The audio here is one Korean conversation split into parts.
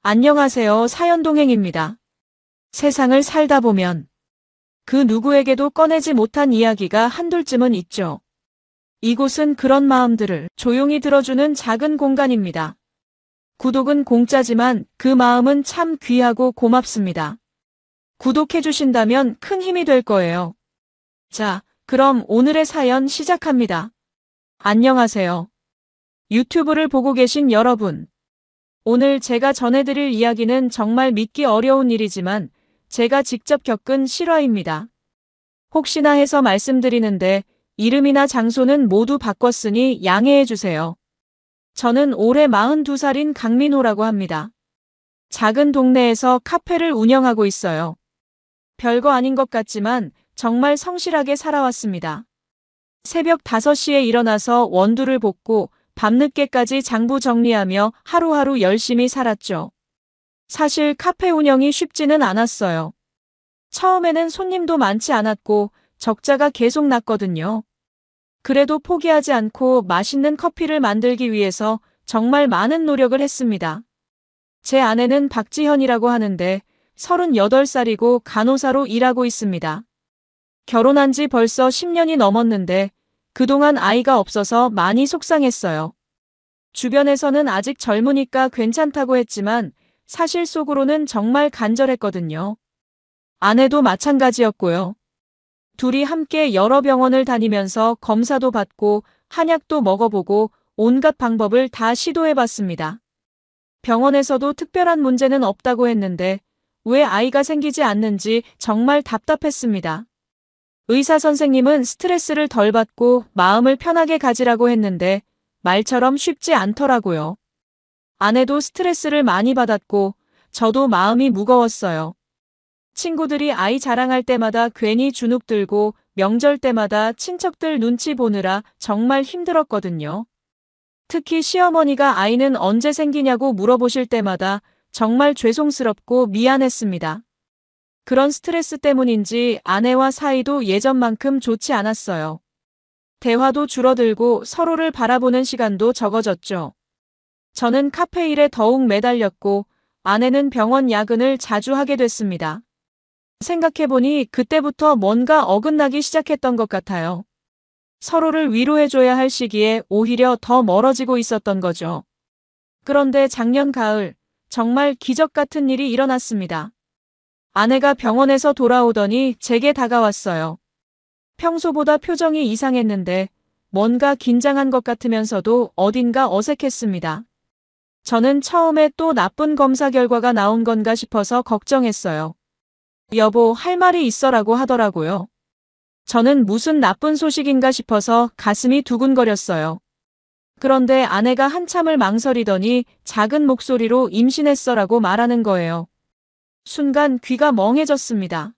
안녕하세요. 사연동행입니다. 세상을 살다 보면 그 누구에게도 꺼내지 못한 이야기가 한둘쯤은 있죠. 이곳은 그런 마음들을 조용히 들어주는 작은 공간입니다. 구독은 공짜지만 그 마음은 참 귀하고 고맙습니다. 구독해주신다면 큰 힘이 될 거예요. 자, 그럼 오늘의 사연 시작합니다. 안녕하세요. 유튜브를 보고 계신 여러분. 오늘 제가 전해드릴 이야기는 정말 믿기 어려운 일이지만 제가 직접 겪은 실화입니다. 혹시나 해서 말씀드리는데 이름이나 장소는 모두 바꿨으니 양해해주세요. 저는 올해 42살인 강민호라고 합니다. 작은 동네에서 카페를 운영하고 있어요. 별거 아닌 것 같지만 정말 성실하게 살아왔습니다. 새벽 5시에 일어나서 원두를 볶고 밤늦게까지 장부 정리하며 하루하루 열심히 살았죠. 사실 카페 운영이 쉽지는 않았어요. 처음에는 손님도 많지 않았고 적자가 계속 났거든요. 그래도 포기하지 않고 맛있는 커피를 만들기 위해서 정말 많은 노력을 했습니다. 제 아내는 박지현이라고 하는데 38살이고 간호사로 일하고 있습니다. 결혼한 지 벌써 10년이 넘었는데 그동안 아이가 없어서 많이 속상했어요. 주변에서는 아직 젊으니까 괜찮다고 했지만 사실 속으로는 정말 간절했거든요. 아내도 마찬가지였고요. 둘이 함께 여러 병원을 다니면서 검사도 받고 한약도 먹어보고 온갖 방법을 다 시도해봤습니다. 병원에서도 특별한 문제는 없다고 했는데 왜 아이가 생기지 않는지 정말 답답했습니다. 의사 선생님은 스트레스를 덜 받고 마음을 편하게 가지라고 했는데 말처럼 쉽지 않더라고요. 아내도 스트레스를 많이 받았고 저도 마음이 무거웠어요. 친구들이 아이 자랑할 때마다 괜히 주눅 들고 명절 때마다 친척들 눈치 보느라 정말 힘들었거든요. 특히 시어머니가 아이는 언제 생기냐고 물어보실 때마다 정말 죄송스럽고 미안했습니다. 그런 스트레스 때문인지 아내와 사이도 예전만큼 좋지 않았어요. 대화도 줄어들고 서로를 바라보는 시간도 적어졌죠. 저는 카페 일에 더욱 매달렸고 아내는 병원 야근을 자주 하게 됐습니다. 생각해보니 그때부터 뭔가 어긋나기 시작했던 것 같아요. 서로를 위로해줘야 할 시기에 오히려 더 멀어지고 있었던 거죠. 그런데 작년 가을 정말 기적 같은 일이 일어났습니다. 아내가 병원에서 돌아오더니 제게 다가왔어요. 평소보다 표정이 이상했는데 뭔가 긴장한 것 같으면서도 어딘가 어색했습니다. 저는 처음에 또 나쁜 검사 결과가 나온 건가 싶어서 걱정했어요. 여보, 할 말이 있어라고 하더라고요. 저는 무슨 나쁜 소식인가 싶어서 가슴이 두근거렸어요. 그런데 아내가 한참을 망설이더니 작은 목소리로 임신했어라고 말하는 거예요. 순간 귀가 멍해졌습니다.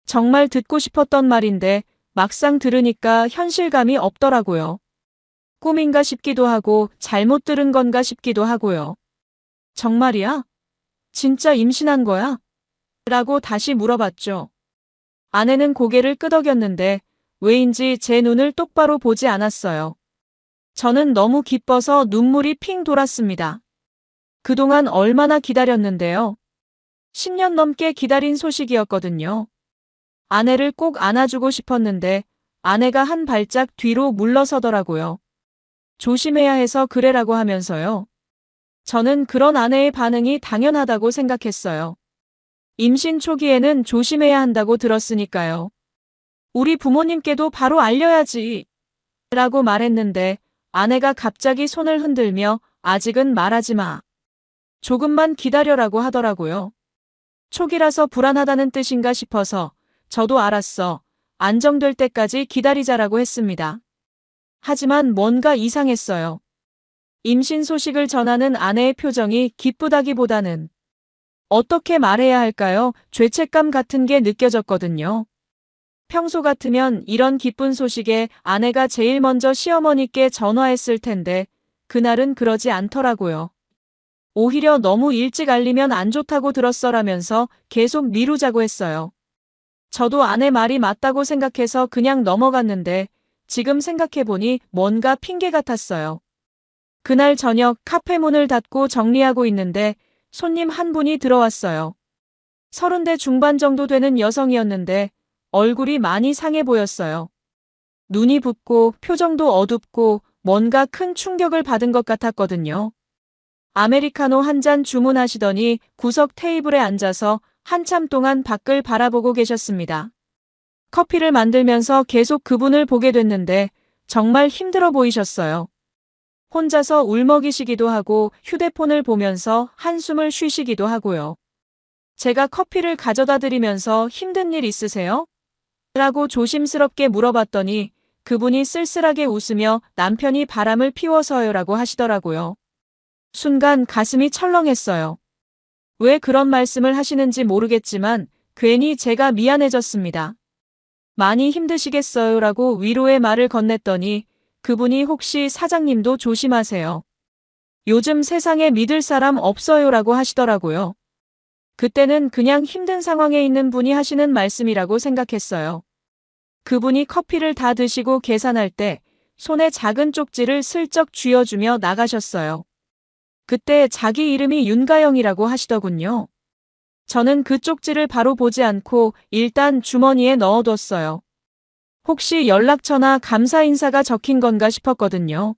정말 듣고 싶었던 말인데 막상 들으니까 현실감이 없더라고요. 꿈인가 싶기도 하고 잘못 들은 건가 싶기도 하고요. 정말이야? 진짜 임신한 거야? 라고 다시 물어봤죠. 아내는 고개를 끄덕였는데 왜인지 제 눈을 똑바로 보지 않았어요. 저는 너무 기뻐서 눈물이 핑 돌았습니다. 그동안 얼마나 기다렸는데요. 10년 넘게 기다린 소식이었거든요. 아내를 꼭 안아주고 싶었는데 아내가 한 발짝 뒤로 물러서더라고요. 조심해야 해서 그래라고 하면서요. 저는 그런 아내의 반응이 당연하다고 생각했어요. 임신 초기에는 조심해야 한다고 들었으니까요. 우리 부모님께도 바로 알려야지. 라고 말했는데 아내가 갑자기 손을 흔들며 아직은 말하지 마. 조금만 기다려라고 하더라고요. 초기라서 불안하다는 뜻인가 싶어서 저도 알았어. 안정될 때까지 기다리자라고 했습니다. 하지만 뭔가 이상했어요. 임신 소식을 전하는 아내의 표정이 기쁘다기보다는 어떻게 말해야 할까요? 죄책감 같은 게 느껴졌거든요. 평소 같으면 이런 기쁜 소식에 아내가 제일 먼저 시어머니께 전화했을 텐데 그날은 그러지 않더라고요. 오히려 너무 일찍 알리면 안 좋다고 들었어라면서 계속 미루자고 했어요. 저도 아내 말이 맞다고 생각해서 그냥 넘어갔는데 지금 생각해보니 뭔가 핑계 같았어요. 그날 저녁 카페 문을 닫고 정리하고 있는데 손님 한 분이 들어왔어요. 30대 중반 정도 되는 여성이었는데 얼굴이 많이 상해 보였어요. 눈이 붓고 표정도 어둡고 뭔가 큰 충격을 받은 것 같았거든요. 아메리카노 한 잔 주문하시더니 구석 테이블에 앉아서 한참 동안 밖을 바라보고 계셨습니다. 커피를 만들면서 계속 그분을 보게 됐는데 정말 힘들어 보이셨어요. 혼자서 울먹이시기도 하고 휴대폰을 보면서 한숨을 쉬시기도 하고요. 제가 커피를 가져다 드리면서 힘든 일 있으세요? 라고 조심스럽게 물어봤더니 그분이 쓸쓸하게 웃으며 남편이 바람을 피워서요라고 하시더라고요. 순간 가슴이 철렁했어요. 왜 그런 말씀을 하시는지 모르겠지만 괜히 제가 미안해졌습니다. 많이 힘드시겠어요라고 위로의 말을 건넸더니 그분이 혹시 사장님도 조심하세요. 요즘 세상에 믿을 사람 없어요라고 하시더라고요. 그때는 그냥 힘든 상황에 있는 분이 하시는 말씀이라고 생각했어요. 그분이 커피를 다 드시고 계산할 때 손에 작은 쪽지를 슬쩍 쥐어주며 나가셨어요. 그때 자기 이름이 윤가영이라고 하시더군요. 저는 그 쪽지를 바로 보지 않고 일단 주머니에 넣어뒀어요. 혹시 연락처나 감사 인사가 적힌 건가 싶었거든요.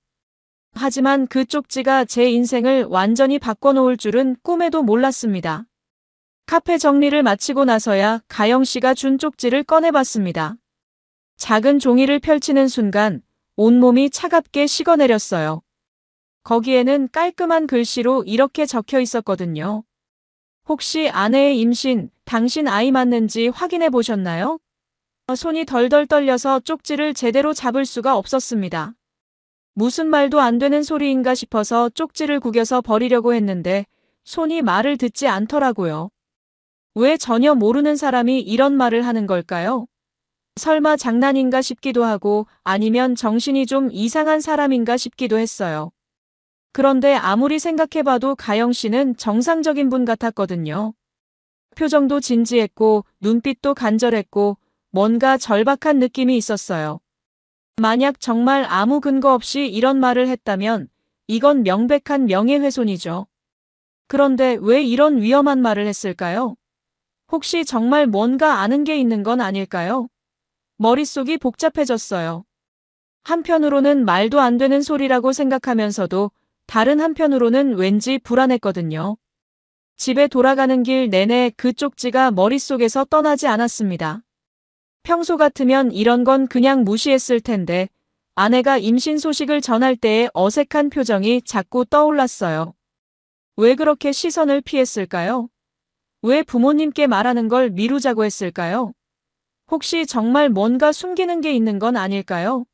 하지만 그 쪽지가 제 인생을 완전히 바꿔놓을 줄은 꿈에도 몰랐습니다. 카페 정리를 마치고 나서야 가영 씨가 준 쪽지를 꺼내봤습니다. 작은 종이를 펼치는 순간 온몸이 차갑게 식어내렸어요. 거기에는 깔끔한 글씨로 이렇게 적혀 있었거든요. 혹시 아내의 임신, 당신 아이 맞는지 확인해 보셨나요? 손이 덜덜 떨려서 쪽지를 제대로 잡을 수가 없었습니다. 무슨 말도 안 되는 소리인가 싶어서 쪽지를 구겨서 버리려고 했는데 손이 말을 듣지 않더라고요. 왜 전혀 모르는 사람이 이런 말을 하는 걸까요? 설마 장난인가 싶기도 하고 아니면 정신이 좀 이상한 사람인가 싶기도 했어요. 그런데 아무리 생각해봐도 가영 씨는 정상적인 분 같았거든요. 표정도 진지했고 눈빛도 간절했고 뭔가 절박한 느낌이 있었어요. 만약 정말 아무 근거 없이 이런 말을 했다면 이건 명백한 명예훼손이죠. 그런데 왜 이런 위험한 말을 했을까요? 혹시 정말 뭔가 아는 게 있는 건 아닐까요? 머릿속이 복잡해졌어요. 한편으로는 말도 안 되는 소리라고 생각하면서도 다른 한편으로는 왠지 불안했거든요. 집에 돌아가는 길 내내 그 쪽지가 머릿속에서 떠나지 않았습니다. 평소 같으면 이런 건 그냥 무시했을 텐데 아내가 임신 소식을 전할 때의 어색한 표정이 자꾸 떠올랐어요. 왜 그렇게 시선을 피했을까요? 왜 부모님께 말하는 걸 미루자고 했을까요? 혹시 정말 뭔가 숨기는 게 있는 건 아닐까요?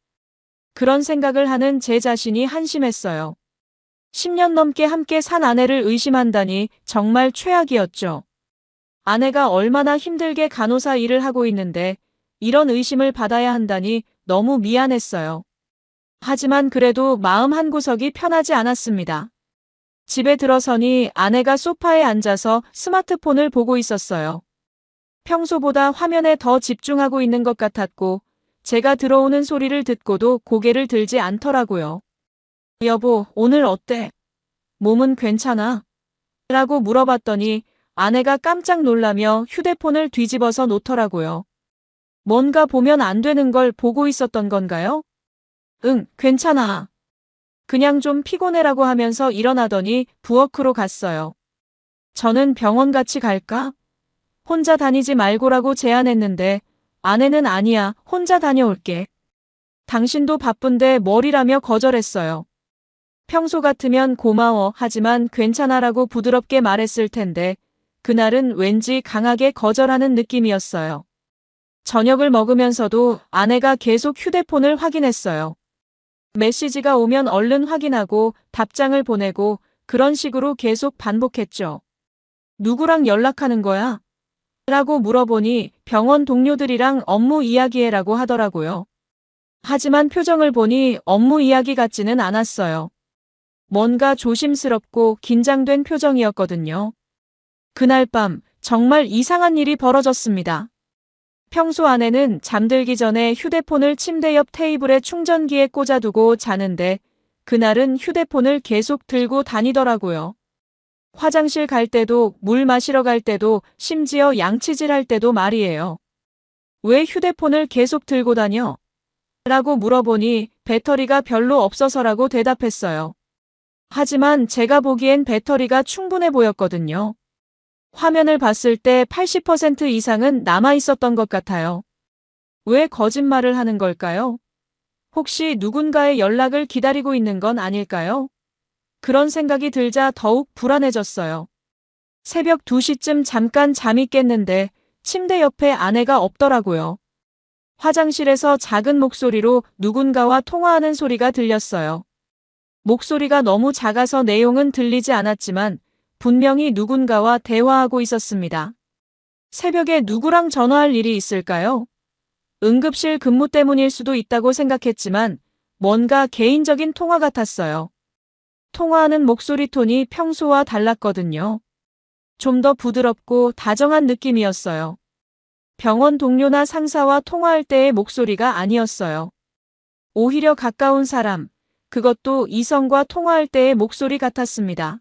그런 생각을 하는 제 자신이 한심했어요. 10년 넘게 함께 산 아내를 의심한다니 정말 최악이었죠. 아내가 얼마나 힘들게 간호사 일을 하고 있는데 이런 의심을 받아야 한다니 너무 미안했어요. 하지만 그래도 마음 한구석이 편하지 않았습니다. 집에 들어서니 아내가 소파에 앉아서 스마트폰을 보고 있었어요. 평소보다 화면에 더 집중하고 있는 것 같았고 제가 들어오는 소리를 듣고도 고개를 들지 않더라고요. 여보, 오늘 어때? 몸은 괜찮아? 라고 물어봤더니 아내가 깜짝 놀라며 휴대폰을 뒤집어서 놓더라고요. 뭔가 보면 안 되는 걸 보고 있었던 건가요? 응, 괜찮아. 그냥 좀 피곤해라고 하면서 일어나더니 부엌으로 갔어요. 저는 병원 같이 갈까? 혼자 다니지 말고라고 제안했는데 아내는 아니야, 혼자 다녀올게. 당신도 바쁜데 뭘이라며 거절했어요. 평소 같으면 고마워 하지만 괜찮아라고 부드럽게 말했을 텐데 그날은 왠지 강하게 거절하는 느낌이었어요. 저녁을 먹으면서도 아내가 계속 휴대폰을 확인했어요. 메시지가 오면 얼른 확인하고 답장을 보내고 그런 식으로 계속 반복했죠. 누구랑 연락하는 거야? 라고 물어보니 병원 동료들이랑 업무 이야기해라고 하더라고요. 하지만 표정을 보니 업무 이야기 같지는 않았어요. 뭔가 조심스럽고 긴장된 표정이었거든요. 그날 밤 정말 이상한 일이 벌어졌습니다. 평소 아내는 잠들기 전에 휴대폰을 침대 옆 테이블에 충전기에 꽂아두고 자는데 그날은 휴대폰을 계속 들고 다니더라고요. 화장실 갈 때도, 물 마시러 갈 때도, 심지어 양치질 할 때도 말이에요. 왜 휴대폰을 계속 들고 다녀? 라고 물어보니 배터리가 별로 없어서라고 대답했어요. 하지만 제가 보기엔 배터리가 충분해 보였거든요. 화면을 봤을 때 80% 이상은 남아 있었던 것 같아요. 왜 거짓말을 하는 걸까요? 혹시 누군가의 연락을 기다리고 있는 건 아닐까요? 그런 생각이 들자 더욱 불안해졌어요. 새벽 2시쯤 잠깐 잠이 깼는데 침대 옆에 아내가 없더라고요. 화장실에서 작은 목소리로 누군가와 통화하는 소리가 들렸어요. 목소리가 너무 작아서 내용은 들리지 않았지만 분명히 누군가와 대화하고 있었습니다. 새벽에 누구랑 전화할 일이 있을까요? 응급실 근무 때문일 수도 있다고 생각했지만 뭔가 개인적인 통화 같았어요. 통화하는 목소리 톤이 평소와 달랐거든요. 좀 더 부드럽고 다정한 느낌이었어요. 병원 동료나 상사와 통화할 때의 목소리가 아니었어요. 오히려 가까운 사람, 그것도 이성과 통화할 때의 목소리 같았습니다.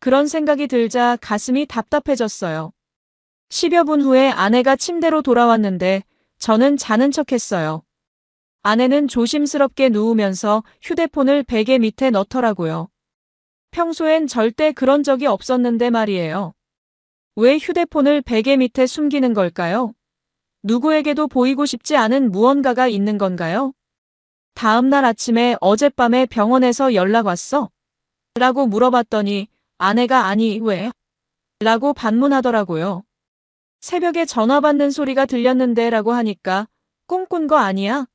그런 생각이 들자 가슴이 답답해졌어요. 10여 분 후에 아내가 침대로 돌아왔는데 저는 자는 척했어요. 아내는 조심스럽게 누우면서 휴대폰을 베개 밑에 넣더라고요. 평소엔 절대 그런 적이 없었는데 말이에요. 왜 휴대폰을 베개 밑에 숨기는 걸까요? 누구에게도 보이고 싶지 않은 무언가가 있는 건가요? 다음 날 아침에 어젯밤에 병원에서 연락 왔어? 라고 물어봤더니 아내가 아니, 왜? 라고 반문하더라고요. 새벽에 전화 받는 소리가 들렸는데 라고 하니까 꿈꾼 거 아니야?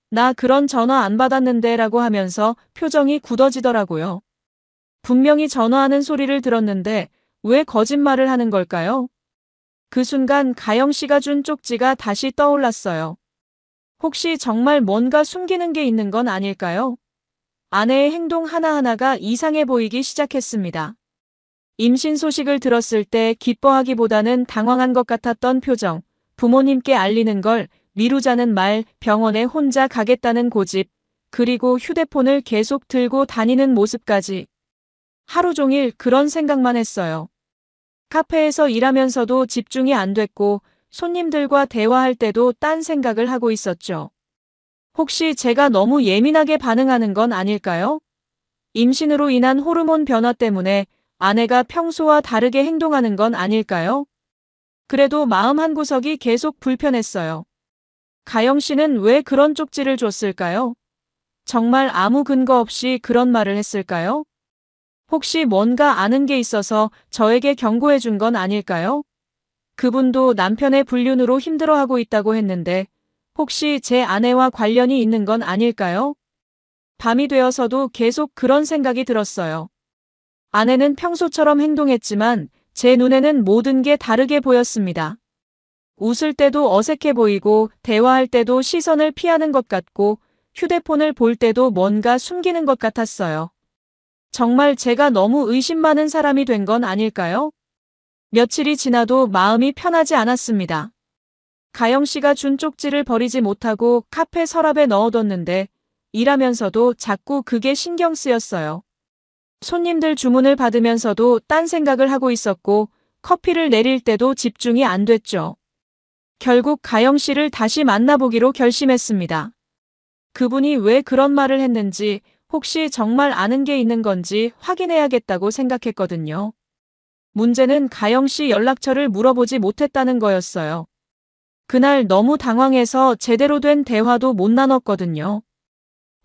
나 그런 전화 안 받았는데 라고 하면서 표정이 굳어지더라고요. 분명히 전화하는 소리를 들었는데 왜 거짓말을 하는 걸까요? 그 순간 가영 씨가 준 쪽지가 다시 떠올랐어요. 혹시 정말 뭔가 숨기는 게 있는 건 아닐까요? 아내의 행동 하나하나가 이상해 보이기 시작했습니다. 임신 소식을 들었을 때 기뻐하기보다는 당황한 것 같았던 표정, 부모님께 알리는 걸 미루자는 말, 병원에 혼자 가겠다는 고집, 그리고 휴대폰을 계속 들고 다니는 모습까지. 하루 종일 그런 생각만 했어요. 카페에서 일하면서도 집중이 안 됐고 손님들과 대화할 때도 딴 생각을 하고 있었죠. 혹시 제가 너무 예민하게 반응하는 건 아닐까요? 임신으로 인한 호르몬 변화 때문에 아내가 평소와 다르게 행동하는 건 아닐까요? 그래도 마음 한구석이 계속 불편했어요. 가영 씨는 왜 그런 쪽지를 줬을까요? 정말 아무 근거 없이 그런 말을 했을까요? 혹시 뭔가 아는 게 있어서 저에게 경고해 준 건 아닐까요? 그분도 남편의 불륜으로 힘들어하고 있다고 했는데 혹시 제 아내와 관련이 있는 건 아닐까요? 밤이 되어서도 계속 그런 생각이 들었어요. 아내는 평소처럼 행동했지만 제 눈에는 모든 게 다르게 보였습니다. 웃을 때도 어색해 보이고 대화할 때도 시선을 피하는 것 같고 휴대폰을 볼 때도 뭔가 숨기는 것 같았어요. 정말 제가 너무 의심 많은 사람이 된 건 아닐까요? 며칠이 지나도 마음이 편하지 않았습니다. 가영 씨가 준 쪽지를 버리지 못하고 카페 서랍에 넣어뒀는데 일하면서도 자꾸 그게 신경 쓰였어요. 손님들 주문을 받으면서도 딴 생각을 하고 있었고 커피를 내릴 때도 집중이 안 됐죠. 결국 가영 씨를 다시 만나보기로 결심했습니다. 그분이 왜 그런 말을 했는지 혹시 정말 아는 게 있는 건지 확인해야겠다고 생각했거든요. 문제는 가영 씨 연락처를 물어보지 못했다는 거였어요. 그날 너무 당황해서 제대로 된 대화도 못 나눴거든요.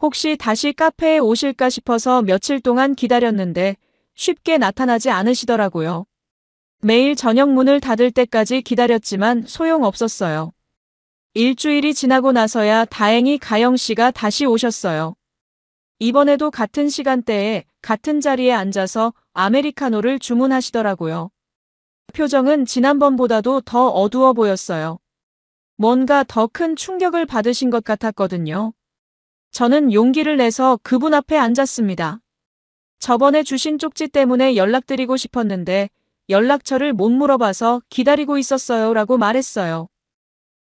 혹시 다시 카페에 오실까 싶어서 며칠 동안 기다렸는데 쉽게 나타나지 않으시더라고요. 매일 저녁 문을 닫을 때까지 기다렸지만 소용없었어요. 일주일이 지나고 나서야 다행히 가영 씨가 다시 오셨어요. 이번에도 같은 시간대에 같은 자리에 앉아서 아메리카노를 주문하시더라고요. 표정은 지난번보다도 더 어두워 보였어요. 뭔가 더 큰 충격을 받으신 것 같았거든요. 저는 용기를 내서 그분 앞에 앉았습니다. 저번에 주신 쪽지 때문에 연락드리고 싶었는데 연락처를 못 물어봐서 기다리고 있었어요 라고 말했어요.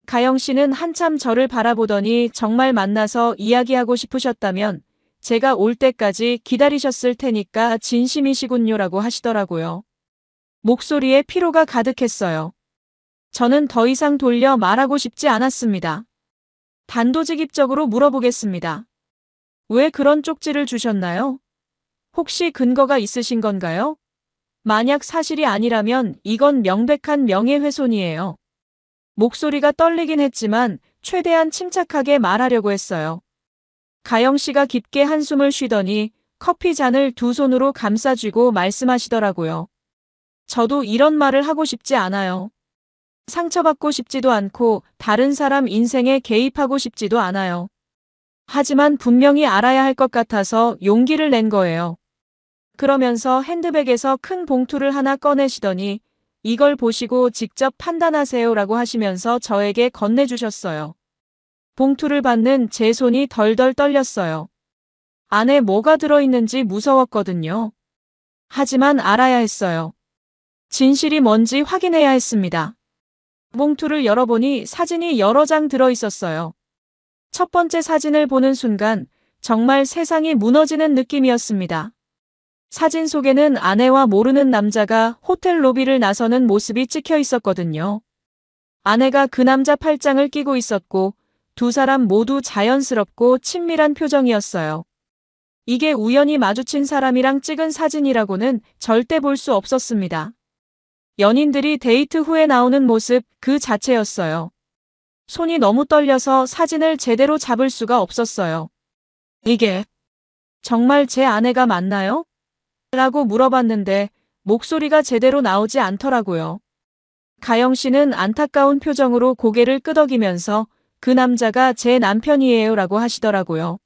가영 씨는 한참 저를 바라보더니 정말 만나서 이야기하고 싶으셨다면 제가 올 때까지 기다리셨을 테니까 진심이시군요라고 하시더라고요. 목소리에 피로가 가득했어요. 저는 더 이상 돌려 말하고 싶지 않았습니다. 단도직입적으로 물어보겠습니다. 왜 그런 쪽지를 주셨나요? 혹시 근거가 있으신 건가요? 만약 사실이 아니라면 이건 명백한 명예훼손이에요. 목소리가 떨리긴 했지만 최대한 침착하게 말하려고 했어요. 가영 씨가 깊게 한숨을 쉬더니 커피 잔을 두 손으로 감싸쥐고 말씀하시더라고요. 저도 이런 말을 하고 싶지 않아요. 상처받고 싶지도 않고 다른 사람 인생에 개입하고 싶지도 않아요. 하지만 분명히 알아야 할 것 같아서 용기를 낸 거예요. 그러면서 핸드백에서 큰 봉투를 하나 꺼내시더니 이걸 보시고 직접 판단하세요라고 하시면서 저에게 건네주셨어요. 봉투를 받는 제 손이 덜덜 떨렸어요. 안에 뭐가 들어있는지 무서웠거든요. 하지만 알아야 했어요. 진실이 뭔지 확인해야 했습니다. 봉투를 열어보니 사진이 여러 장 들어있었어요. 첫 번째 사진을 보는 순간 정말 세상이 무너지는 느낌이었습니다. 사진 속에는 아내와 모르는 남자가 호텔 로비를 나서는 모습이 찍혀 있었거든요. 아내가 그 남자 팔짱을 끼고 있었고 두 사람 모두 자연스럽고 친밀한 표정이었어요. 이게 우연히 마주친 사람이랑 찍은 사진이라고는 절대 볼 수 없었습니다. 연인들이 데이트 후에 나오는 모습 그 자체였어요. 손이 너무 떨려서 사진을 제대로 잡을 수가 없었어요. 이게 정말 제 아내가 맞나요? 라고 물어봤는데 목소리가 제대로 나오지 않더라고요. 가영 씨는 안타까운 표정으로 고개를 끄덕이면서 그 남자가 제 남편이에요 라고 하시더라고요.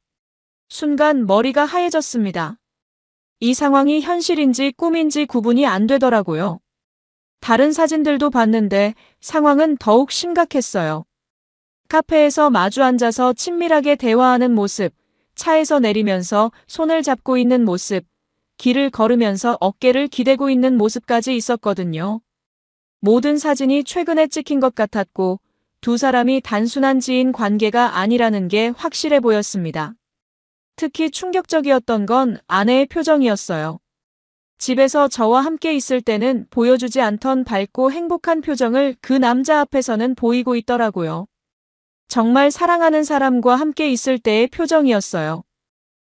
순간 머리가 하얘졌습니다. 이 상황이 현실인지 꿈인지 구분이 안 되더라고요. 다른 사진들도 봤는데 상황은 더욱 심각했어요. 카페에서 마주 앉아서 친밀하게 대화하는 모습, 차에서 내리면서 손을 잡고 있는 모습, 길을 걸으면서 어깨를 기대고 있는 모습까지 있었거든요. 모든 사진이 최근에 찍힌 것 같았고 두 사람이 단순한 지인 관계가 아니라는 게 확실해 보였습니다. 특히 충격적이었던 건 아내의 표정이었어요. 집에서 저와 함께 있을 때는 보여주지 않던 밝고 행복한 표정을 그 남자 앞에서는 보이고 있더라고요. 정말 사랑하는 사람과 함께 있을 때의 표정이었어요.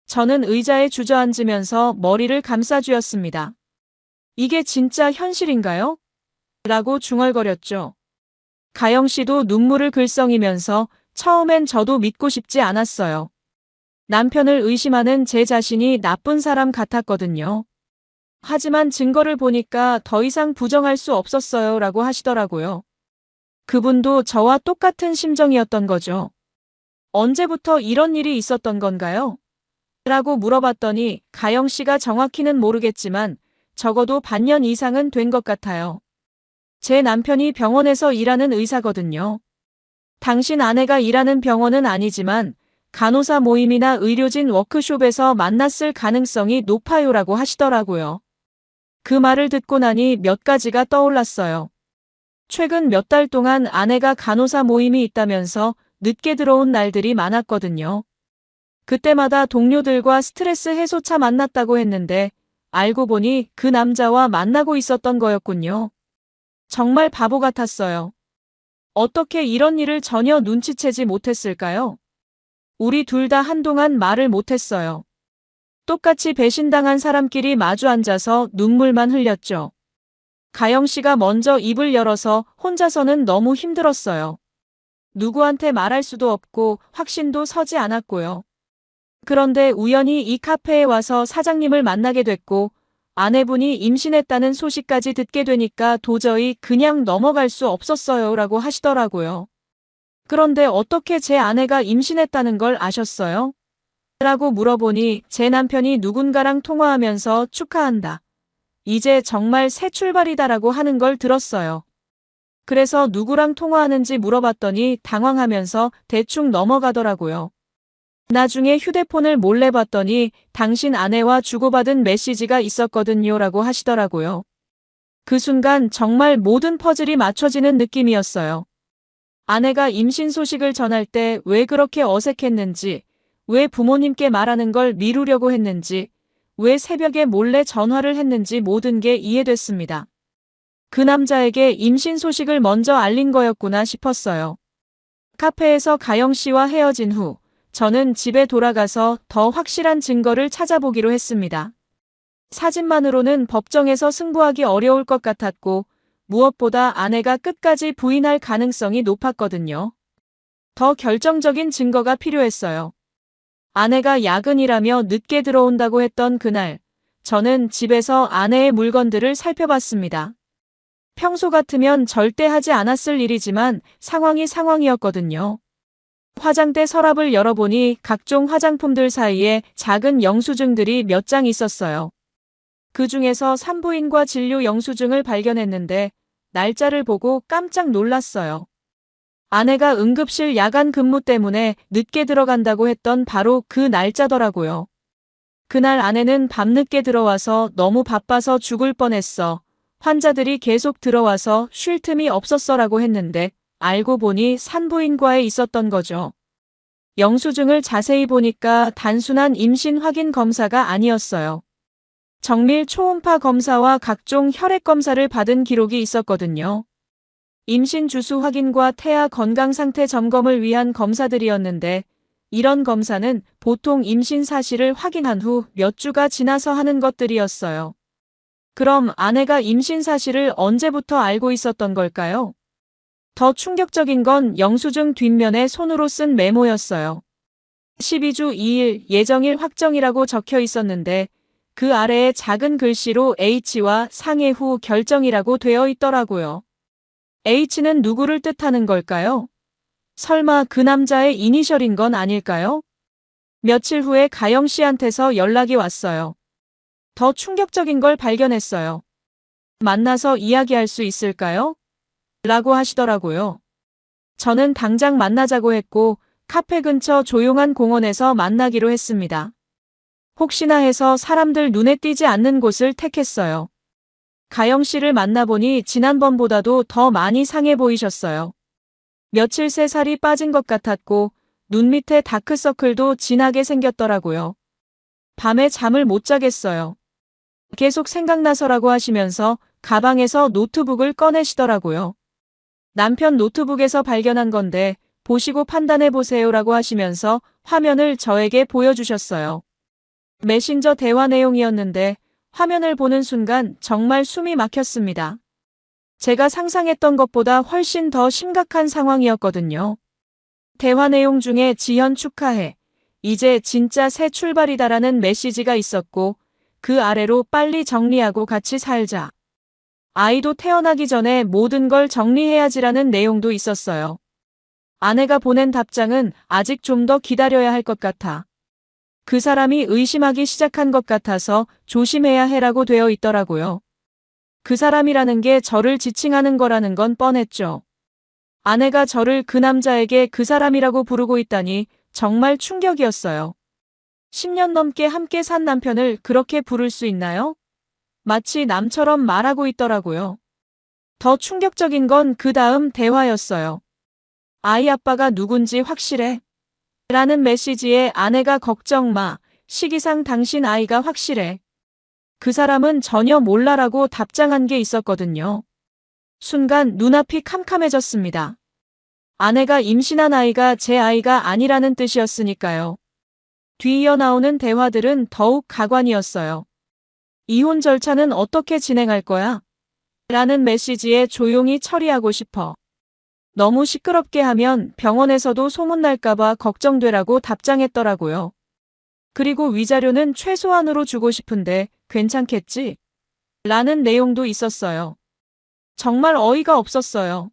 저는 의자에 주저앉으면서 머리를 감싸쥐었습니다. 이게 진짜 현실인가요? 라고 중얼거렸죠. 가영 씨도 눈물을 글썽이면서 처음엔 저도 믿고 싶지 않았어요. 남편을 의심하는 제 자신이 나쁜 사람 같았거든요. 하지만 증거를 보니까 더 이상 부정할 수 없었어요 라고 하시더라고요. 그분도 저와 똑같은 심정이었던 거죠. 언제부터 이런 일이 있었던 건가요? 라고 물어봤더니 가영 씨가 정확히는 모르겠지만 적어도 반년 이상은 된 것 같아요. 제 남편이 병원에서 일하는 의사거든요. 당신 아내가 일하는 병원은 아니지만 간호사 모임이나 의료진 워크숍에서 만났을 가능성이 높아요라고 하시더라고요. 그 말을 듣고 나니 몇 가지가 떠올랐어요. 최근 몇 달 동안 아내가 간호사 모임이 있다면서 늦게 들어온 날들이 많았거든요. 그때마다 동료들과 스트레스 해소차 만났다고 했는데 알고 보니 그 남자와 만나고 있었던 거였군요. 정말 바보 같았어요. 어떻게 이런 일을 전혀 눈치채지 못했을까요? 우리 둘 다 한동안 말을 못했어요. 똑같이 배신당한 사람끼리 마주 앉아서 눈물만 흘렸죠. 가영 씨가 먼저 입을 열어서 혼자서는 너무 힘들었어요. 누구한테 말할 수도 없고 확신도 서지 않았고요. 그런데 우연히 이 카페에 와서 사장님을 만나게 됐고 아내분이 임신했다는 소식까지 듣게 되니까 도저히 그냥 넘어갈 수 없었어요 라고 하시더라고요. 그런데 어떻게 제 아내가 임신했다는 걸 아셨어요? 라고 물어보니 제 남편이 누군가랑 통화하면서 축하한다. 이제 정말 새 출발이다라고 하는 걸 들었어요. 그래서 누구랑 통화하는지 물어봤더니 당황하면서 대충 넘어가더라고요. 나중에 휴대폰을 몰래 봤더니 당신 아내와 주고받은 메시지가 있었거든요 라고 하시더라고요. 그 순간 정말 모든 퍼즐이 맞춰지는 느낌이었어요. 아내가 임신 소식을 전할 때 왜 그렇게 어색했는지, 왜 부모님께 말하는 걸 미루려고 했는지, 왜 새벽에 몰래 전화를 했는지 모든 게 이해됐습니다. 그 남자에게 임신 소식을 먼저 알린 거였구나 싶었어요. 카페에서 가영 씨와 헤어진 후 저는 집에 돌아가서 더 확실한 증거를 찾아보기로 했습니다. 사진만으로는 법정에서 승부하기 어려울 것 같았고 무엇보다 아내가 끝까지 부인할 가능성이 높았거든요. 더 결정적인 증거가 필요했어요. 아내가 야근이라며 늦게 들어온다고 했던 그날, 저는 집에서 아내의 물건들을 살펴봤습니다. 평소 같으면 절대 하지 않았을 일이지만 상황이었거든요. 화장대 서랍을 열어보니 각종 화장품들 사이에 작은 영수증들이 몇 장 있었어요. 그 중에서 산부인과 진료 영수증을 발견했는데 날짜를 보고 깜짝 놀랐어요. 아내가 응급실 야간 근무 때문에 늦게 들어간다고 했던 바로 그 날짜더라고요. 그날 아내는 밤늦게 들어와서 너무 바빠서 죽을 뻔했어. 환자들이 계속 들어와서 쉴 틈이 없었어라고 했는데 알고 보니 산부인과에 있었던 거죠. 영수증을 자세히 보니까 단순한 임신 확인 검사가 아니었어요. 정밀 초음파 검사와 각종 혈액 검사를 받은 기록이 있었거든요. 임신 주수 확인과 태아 건강 상태 점검을 위한 검사들이었는데 이런 검사는 보통 임신 사실을 확인한 후 몇 주가 지나서 하는 것들이었어요. 그럼 아내가 임신 사실을 언제부터 알고 있었던 걸까요? 더 충격적인 건 영수증 뒷면에 손으로 쓴 메모였어요. 12주 2일 예정일 확정이라고 적혀 있었는데 그 아래에 작은 글씨로 H와 상해 후 결정이라고 되어 있더라고요. H는 누구를 뜻하는 걸까요? 설마 그 남자의 이니셜인 건 아닐까요? 며칠 후에 가영 씨한테서 연락이 왔어요. 더 충격적인 걸 발견했어요. 만나서 이야기할 수 있을까요? 라고 하시더라고요. 저는 당장 만나자고 했고 카페 근처 조용한 공원에서 만나기로 했습니다. 혹시나 해서 사람들 눈에 띄지 않는 곳을 택했어요. 가영 씨를 만나보니 지난번보다도 더 많이 상해 보이셨어요. 며칠 새 살이 빠진 것 같았고 눈 밑에 다크서클도 진하게 생겼더라고요. 밤에 잠을 못 자겠어요. 계속 생각나서라고 하시면서 가방에서 노트북을 꺼내시더라고요. 남편 노트북에서 발견한 건데 보시고 판단해보세요라고 하시면서 화면을 저에게 보여주셨어요. 메신저 대화 내용이었는데 화면을 보는 순간 정말 숨이 막혔습니다. 제가 상상했던 것보다 훨씬 더 심각한 상황이었거든요. 대화 내용 중에 지현 축하해. 이제 진짜 새 출발이다라는 메시지가 있었고 그 아래로 빨리 정리하고 같이 살자. 아이도 태어나기 전에 모든 걸 정리해야지라는 내용도 있었어요. 아내가 보낸 답장은 아직 좀 더 기다려야 할 것 같아. 그 사람이 의심하기 시작한 것 같아서 조심해야 해라고 되어 있더라고요. 그 사람이라는 게 저를 지칭하는 거라는 건 뻔했죠. 아내가 저를 그 남자에게 그 사람이라고 부르고 있다니 정말 충격이었어요. 10년 넘게 함께 산 남편을 그렇게 부를 수 있나요? 마치 남처럼 말하고 있더라고요. 더 충격적인 건 그 다음 대화였어요. 아이 아빠가 누군지 확실해? 라는 메시지에 아내가 걱정 마. 시기상 당신 아이가 확실해. 그 사람은 전혀 몰라라고 답장한 게 있었거든요. 순간 눈앞이 캄캄해졌습니다. 아내가 임신한 아이가 제 아이가 아니라는 뜻이었으니까요. 뒤이어 나오는 대화들은 더욱 가관이었어요. 이혼 절차는 어떻게 진행할 거야? 라는 메시지에 조용히 처리하고 싶어. 너무 시끄럽게 하면 병원에서도 소문날까봐 걱정되라고 답장했더라고요. 그리고 위자료는 최소한으로 주고 싶은데 괜찮겠지? 라는 내용도 있었어요. 정말 어이가 없었어요.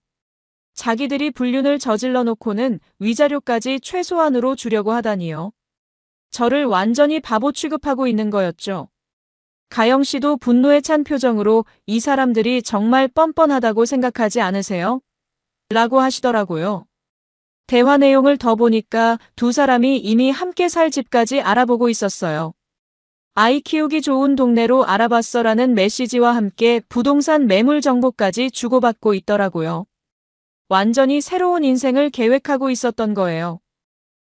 자기들이 불륜을 저질러 놓고는 위자료까지 최소한으로 주려고 하다니요. 저를 완전히 바보 취급하고 있는 거였죠. 가영 씨도 분노에 찬 표정으로 이 사람들이 정말 뻔뻔하다고 생각하지 않으세요? 라고 하시더라고요. 대화 내용을 더 보니까 두 사람이 이미 함께 살 집까지 알아보고 있었어요. 아이 키우기 좋은 동네로 알아봤어라는 메시지와 함께 부동산 매물 정보까지 주고받고 있더라고요. 완전히 새로운 인생을 계획하고 있었던 거예요.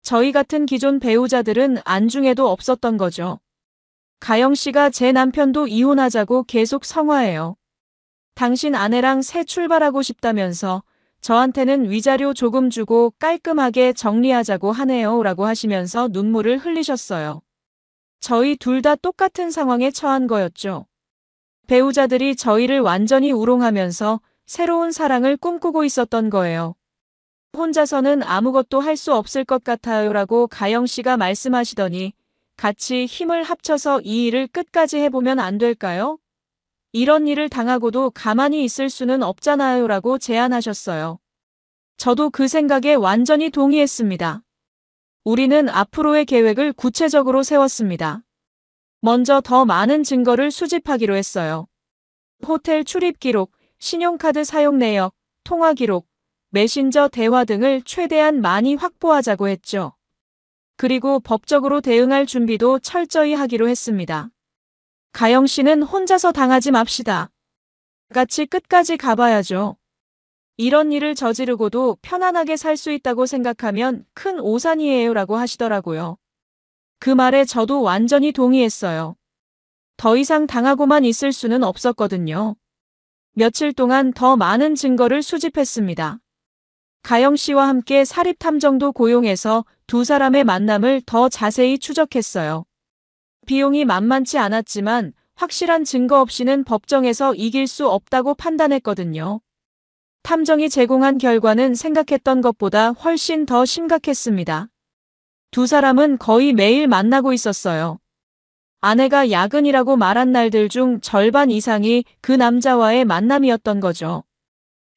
저희 같은 기존 배우자들은 안중에도 없었던 거죠. 가영 씨가 제 남편도 이혼하자고 계속 성화해요. 당신 아내랑 새 출발하고 싶다면서 저한테는 위자료 조금 주고 깔끔하게 정리하자고 하네요 라고 하시면서 눈물을 흘리셨어요. 저희 둘 다 똑같은 상황에 처한 거였죠. 배우자들이 저희를 완전히 우롱하면서 새로운 사랑을 꿈꾸고 있었던 거예요. 혼자서는 아무것도 할 수 없을 것 같아요 라고 가영 씨가 말씀하시더니 같이 힘을 합쳐서 이 일을 끝까지 해보면 안 될까요? 이런 일을 당하고도 가만히 있을 수는 없잖아요 라고 제안하셨어요. 저도 그 생각에 완전히 동의했습니다. 우리는 앞으로의 계획을 구체적으로 세웠습니다. 먼저 더 많은 증거를 수집하기로 했어요. 호텔 출입 기록, 신용카드 사용 내역, 통화 기록, 메신저 대화 등을 최대한 많이 확보하자고 했죠. 그리고 법적으로 대응할 준비도 철저히 하기로 했습니다. 가영 씨는 혼자서 당하지 맙시다. 같이 끝까지 가봐야죠. 이런 일을 저지르고도 편안하게 살 수 있다고 생각하면 큰 오산이에요 라고 하시더라고요. 그 말에 저도 완전히 동의했어요. 더 이상 당하고만 있을 수는 없었거든요. 며칠 동안 더 많은 증거를 수집했습니다. 가영 씨와 함께 사립탐정도 고용해서 두 사람의 만남을 더 자세히 추적했어요. 비용이 만만치 않았지만 확실한 증거 없이는 법정에서 이길 수 없다고 판단했거든요. 탐정이 제공한 결과는 생각했던 것보다 훨씬 더 심각했습니다. 두 사람은 거의 매일 만나고 있었어요. 아내가 야근이라고 말한 날들 중 절반 이상이 그 남자와의 만남이었던 거죠.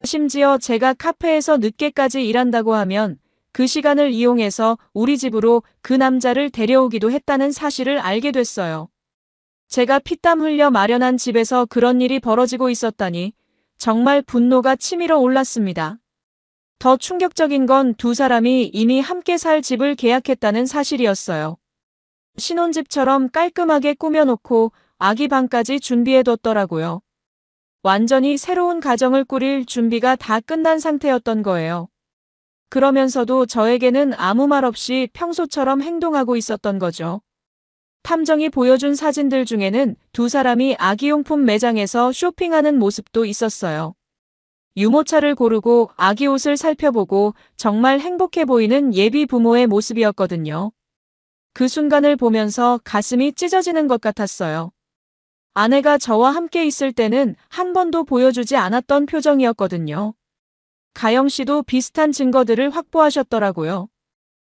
심지어 제가 카페에서 늦게까지 일한다고 하면 그 시간을 이용해서 우리 집으로 그 남자를 데려오기도 했다는 사실을 알게 됐어요. 제가 피땀 흘려 마련한 집에서 그런 일이 벌어지고 있었다니 정말 분노가 치밀어 올랐습니다. 더 충격적인 건 두 사람이 이미 함께 살 집을 계약했다는 사실이었어요. 신혼집처럼 깔끔하게 꾸며놓고 아기 방까지 준비해뒀더라고요. 완전히 새로운 가정을 꾸릴 준비가 다 끝난 상태였던 거예요. 그러면서도 저에게는 아무 말 없이 평소처럼 행동하고 있었던 거죠. 탐정이 보여준 사진들 중에는 두 사람이 아기용품 매장에서 쇼핑하는 모습도 있었어요. 유모차를 고르고 아기 옷을 살펴보고 정말 행복해 보이는 예비 부모의 모습이었거든요. 그 순간을 보면서 가슴이 찢어지는 것 같았어요. 아내가 저와 함께 있을 때는 한 번도 보여주지 않았던 표정이었거든요. 가영 씨도 비슷한 증거들을 확보하셨더라고요.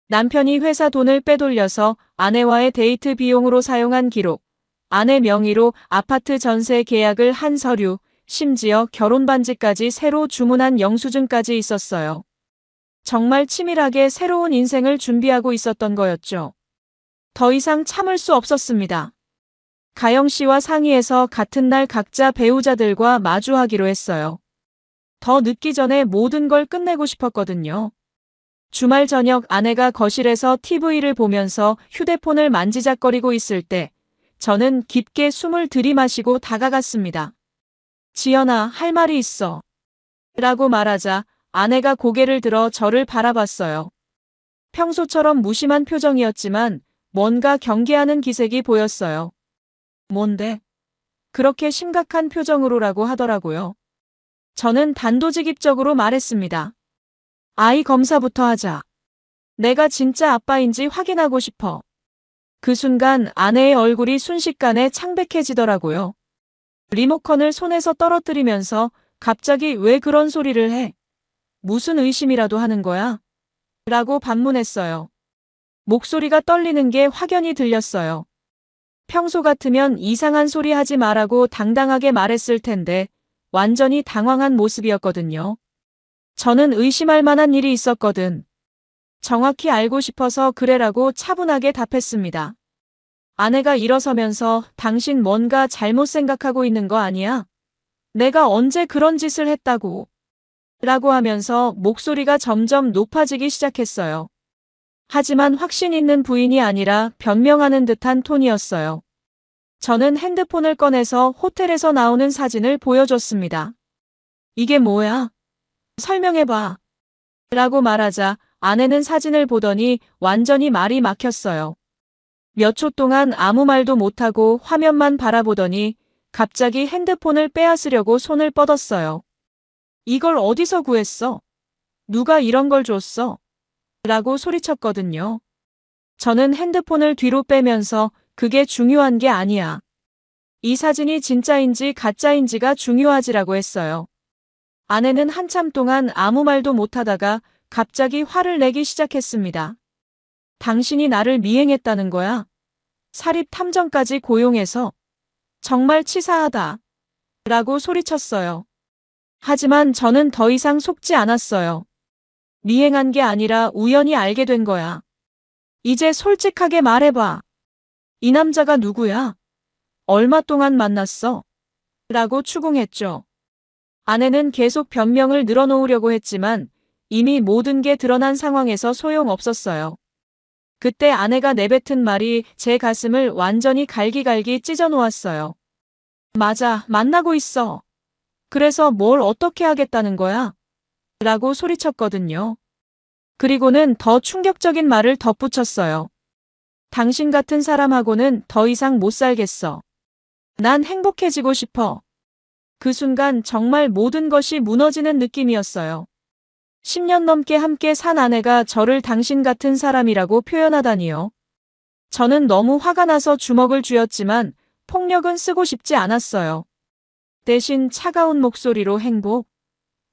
남편이 회사 돈을 빼돌려서 아내와의 데이트 비용으로 사용한 기록, 아내 명의로 아파트 전세 계약을 한 서류, 심지어 결혼 반지까지 새로 주문한 영수증까지 있었어요. 정말 치밀하게 새로운 인생을 준비하고 있었던 거였죠. 더 이상 참을 수 없었습니다. 가영 씨와 상의해서 같은 날 각자 배우자들과 마주하기로 했어요. 더 늦기 전에 모든 걸 끝내고 싶었거든요. 주말 저녁 아내가 거실에서 TV를 보면서 휴대폰을 만지작거리고 있을 때 저는 깊게 숨을 들이마시고 다가갔습니다. 지연아, 할 말이 있어. 라고 말하자 아내가 고개를 들어 저를 바라봤어요. 평소처럼 무심한 표정이었지만 뭔가 경계하는 기색이 보였어요. 뭔데? 그렇게 심각한 표정으로라고 하더라고요. 저는 단도직입적으로 말했습니다. 아이 검사부터 하자. 내가 진짜 아빠인지 확인하고 싶어. 그 순간 아내의 얼굴이 순식간에 창백해지더라고요. 리모컨을 손에서 떨어뜨리면서 갑자기 왜 그런 소리를 해? 무슨 의심이라도 하는 거야? 라고 반문했어요. 목소리가 떨리는 게 확연히 들렸어요. 평소 같으면 이상한 소리 하지 말라고 당당하게 말했을 텐데 완전히 당황한 모습이었거든요. 저는 의심할 만한 일이 있었거든. 정확히 알고 싶어서 그래라고 차분하게 답했습니다. 아내가 일어서면서 당신 뭔가 잘못 생각하고 있는 거 아니야? 내가 언제 그런 짓을 했다고? 라고 하면서 목소리가 점점 높아지기 시작했어요. 하지만 확신 있는 부인이 아니라 변명하는 듯한 톤이었어요. 저는 핸드폰을 꺼내서 호텔에서 나오는 사진을 보여줬습니다. 이게 뭐야? 설명해봐. 라고 말하자 아내는 사진을 보더니 완전히 말이 막혔어요. 몇 초 동안 아무 말도 못하고 화면만 바라보더니 갑자기 핸드폰을 빼앗으려고 손을 뻗었어요. 이걸 어디서 구했어? 누가 이런 걸 줬어? 라고 소리쳤거든요. 저는 핸드폰을 뒤로 빼면서 그게 중요한 게 아니야. 이 사진이 진짜인지 가짜인지가 중요하지라고 했어요. 아내는 한참 동안 아무 말도 못하다가 갑자기 화를 내기 시작했습니다. 당신이 나를 미행했다는 거야? 사립 탐정까지 고용해서? 정말 치사하다. 라고 소리쳤어요. 하지만 저는 더 이상 속지 않았어요. 미행한 게 아니라 우연히 알게 된 거야. 이제 솔직하게 말해봐. 이 남자가 누구야? 얼마 동안 만났어? 라고 추궁했죠. 아내는 계속 변명을 늘어놓으려고 했지만 이미 모든 게 드러난 상황에서 소용없었어요. 그때 아내가 내뱉은 말이 제 가슴을 완전히 갈기갈기 찢어 놓았어요. 맞아, 만나고 있어. 그래서 뭘 어떻게 하겠다는 거야? 라고 소리쳤거든요. 그리고는 더 충격적인 말을 덧붙였어요. 당신 같은 사람하고는 더 이상 못 살겠어. 난 행복해지고 싶어. 그 순간 정말 모든 것이 무너지는 느낌이었어요. 10년 넘게 함께 산 아내가 저를 당신 같은 사람이라고 표현하다니요. 저는 너무 화가 나서 주먹을 쥐었지만 폭력은 쓰고 싶지 않았어요. 대신 차가운 목소리로 행복?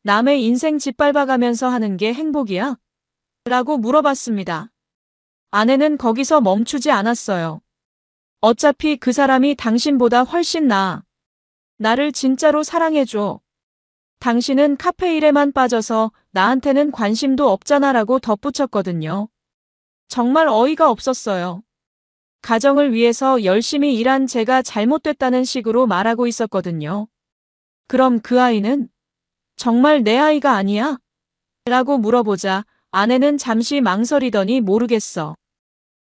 남의 인생 짓밟아가면서 하는 게 행복이야? 라고 물어봤습니다. 아내는 거기서 멈추지 않았어요. 어차피 그 사람이 당신보다 훨씬 나아. 나를 진짜로 사랑해줘. 당신은 카페일에만 빠져서 나한테는 관심도 없잖아라고 덧붙였거든요. 정말 어이가 없었어요. 가정을 위해서 열심히 일한 제가 잘못됐다는 식으로 말하고 있었거든요. 그럼 그 아이는? 정말 내 아이가 아니야? 라고 물어보자 아내는 잠시 망설이더니 모르겠어.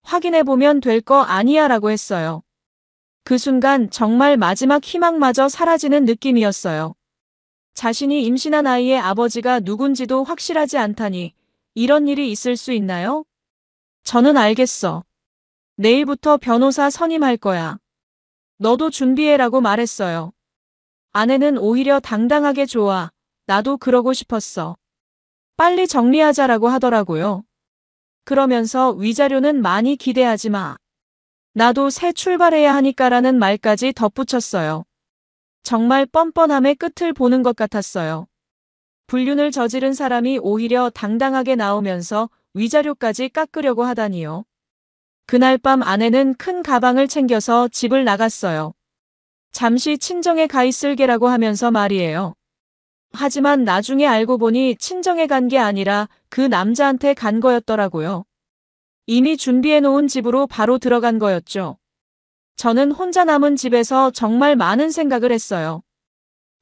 확인해보면 될 거 아니야 라고 했어요. 그 순간 정말 마지막 희망마저 사라지는 느낌이었어요. 자신이 임신한 아이의 아버지가 누군지도 확실하지 않다니 이런 일이 있을 수 있나요? 저는 알겠어. 내일부터 변호사 선임할 거야. 너도 준비해라고 말했어요. 아내는 오히려 당당하게 좋아. 나도 그러고 싶었어. 빨리 정리하자라고 하더라고요. 그러면서 위자료는 많이 기대하지 마. 나도 새 출발해야 하니까라는 말까지 덧붙였어요. 정말 뻔뻔함의 끝을 보는 것 같았어요. 불륜을 저지른 사람이 오히려 당당하게 나오면서 위자료까지 깎으려고 하다니요. 그날 밤 아내는 큰 가방을 챙겨서 집을 나갔어요. 잠시 친정에 가 있을게라고 하면서 말이에요. 하지만 나중에 알고 보니 친정에 간 게 아니라 그 남자한테 간 거였더라고요. 이미 준비해놓은 집으로 바로 들어간 거였죠. 저는 혼자 남은 집에서 정말 많은 생각을 했어요.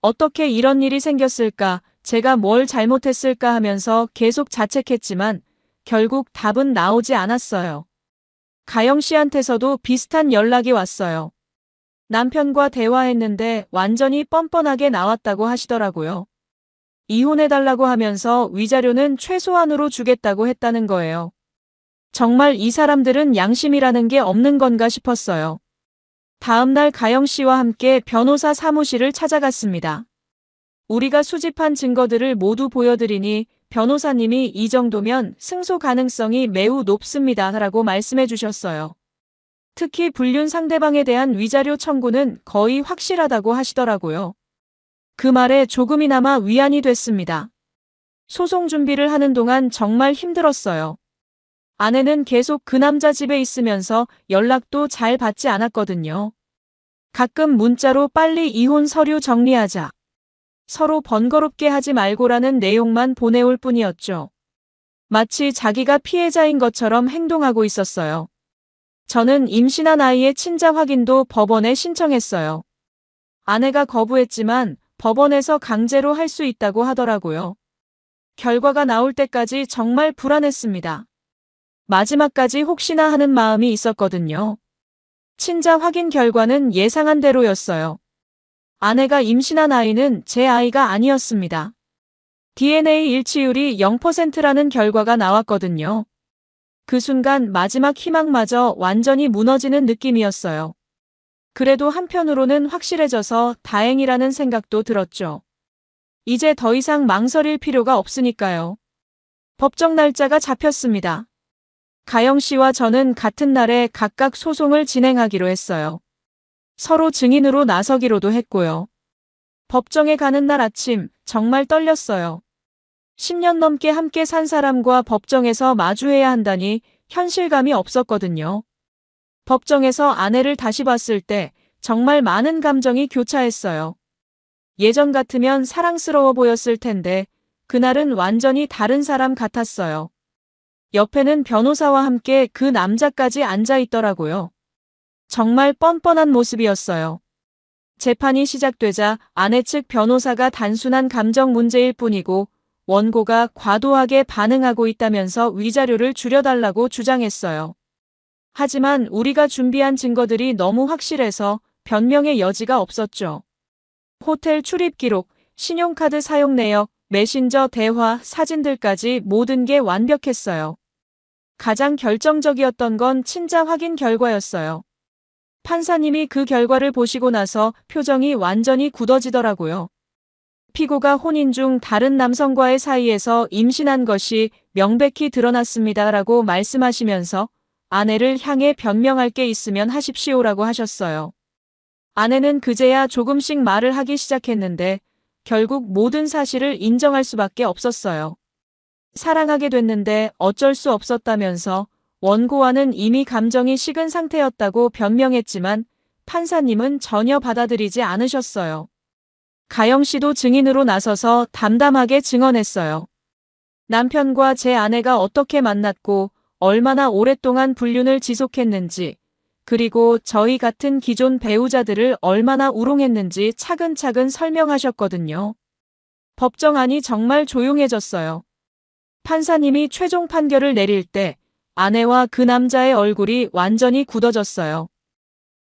어떻게 이런 일이 생겼을까, 제가 뭘 잘못했을까 하면서 계속 자책했지만 결국 답은 나오지 않았어요. 가영 씨한테서도 비슷한 연락이 왔어요. 남편과 대화했는데 완전히 뻔뻔하게 나왔다고 하시더라고요. 이혼해달라고 하면서 위자료는 최소한으로 주겠다고 했다는 거예요. 정말 이 사람들은 양심이라는 게 없는 건가 싶었어요. 다음 날 가영 씨와 함께 변호사 사무실을 찾아갔습니다. 우리가 수집한 증거들을 모두 보여드리니 변호사님이 이 정도면 승소 가능성이 매우 높습니다. 라고 말씀해 주셨어요. 특히 불륜 상대방에 대한 위자료 청구는 거의 확실하다고 하시더라고요. 그 말에 조금이나마 위안이 됐습니다. 소송 준비를 하는 동안 정말 힘들었어요. 아내는 계속 그 남자 집에 있으면서 연락도 잘 받지 않았거든요. 가끔 문자로 빨리 이혼 서류 정리하자. 서로 번거롭게 하지 말고라는 내용만 보내올 뿐이었죠. 마치 자기가 피해자인 것처럼 행동하고 있었어요. 저는 임신한 아이의 친자 확인도 법원에 신청했어요. 아내가 거부했지만 법원에서 강제로 할 수 있다고 하더라고요. 결과가 나올 때까지 정말 불안했습니다. 마지막까지 혹시나 하는 마음이 있었거든요. 친자 확인 결과는 예상한 대로였어요. 아내가 임신한 아이는 제 아이가 아니었습니다. DNA 일치율이 0%라는 결과가 나왔거든요. 그 순간 마지막 희망마저 완전히 무너지는 느낌이었어요. 그래도 한편으로는 확실해져서 다행이라는 생각도 들었죠. 이제 더 이상 망설일 필요가 없으니까요. 법정 날짜가 잡혔습니다. 가영 씨와 저는 같은 날에 각각 소송을 진행하기로 했어요. 서로 증인으로 나서기로도 했고요. 법정에 가는 날 아침 정말 떨렸어요. 10년 넘게 함께 산 사람과 법정에서 마주해야 한다니 현실감이 없었거든요. 법정에서 아내를 다시 봤을 때 정말 많은 감정이 교차했어요. 예전 같으면 사랑스러워 보였을 텐데 그날은 완전히 다른 사람 같았어요. 옆에는 변호사와 함께 그 남자까지 앉아 있더라고요. 정말 뻔뻔한 모습이었어요. 재판이 시작되자 아내 측 변호사가 단순한 감정 문제일 뿐이고 원고가 과도하게 반응하고 있다면서 위자료를 줄여달라고 주장했어요. 하지만 우리가 준비한 증거들이 너무 확실해서 변명의 여지가 없었죠. 호텔 출입 기록, 신용카드 사용 내역, 메신저 대화, 사진들까지 모든 게 완벽했어요. 가장 결정적이었던 건 친자 확인 결과였어요. 판사님이 그 결과를 보시고 나서 표정이 완전히 굳어지더라고요. 피고가 혼인 중 다른 남성과의 사이에서 임신한 것이 명백히 드러났습니다라고 말씀하시면서 아내를 향해 변명할 게 있으면 하십시오라고 하셨어요. 아내는 그제야 조금씩 말을 하기 시작했는데 결국 모든 사실을 인정할 수밖에 없었어요. 사랑하게 됐는데 어쩔 수 없었다면서 원고와는 이미 감정이 식은 상태였다고 변명했지만 판사님은 전혀 받아들이지 않으셨어요. 가영 씨도 증인으로 나서서 담담하게 증언했어요. 남편과 제 아내가 어떻게 만났고 얼마나 오랫동안 불륜을 지속했는지, 그리고 저희 같은 기존 배우자들을 얼마나 우롱했는지 차근차근 설명하셨거든요. 법정안이 정말 조용해졌어요. 판사님이 최종 판결을 내릴 때 아내와 그 남자의 얼굴이 완전히 굳어졌어요.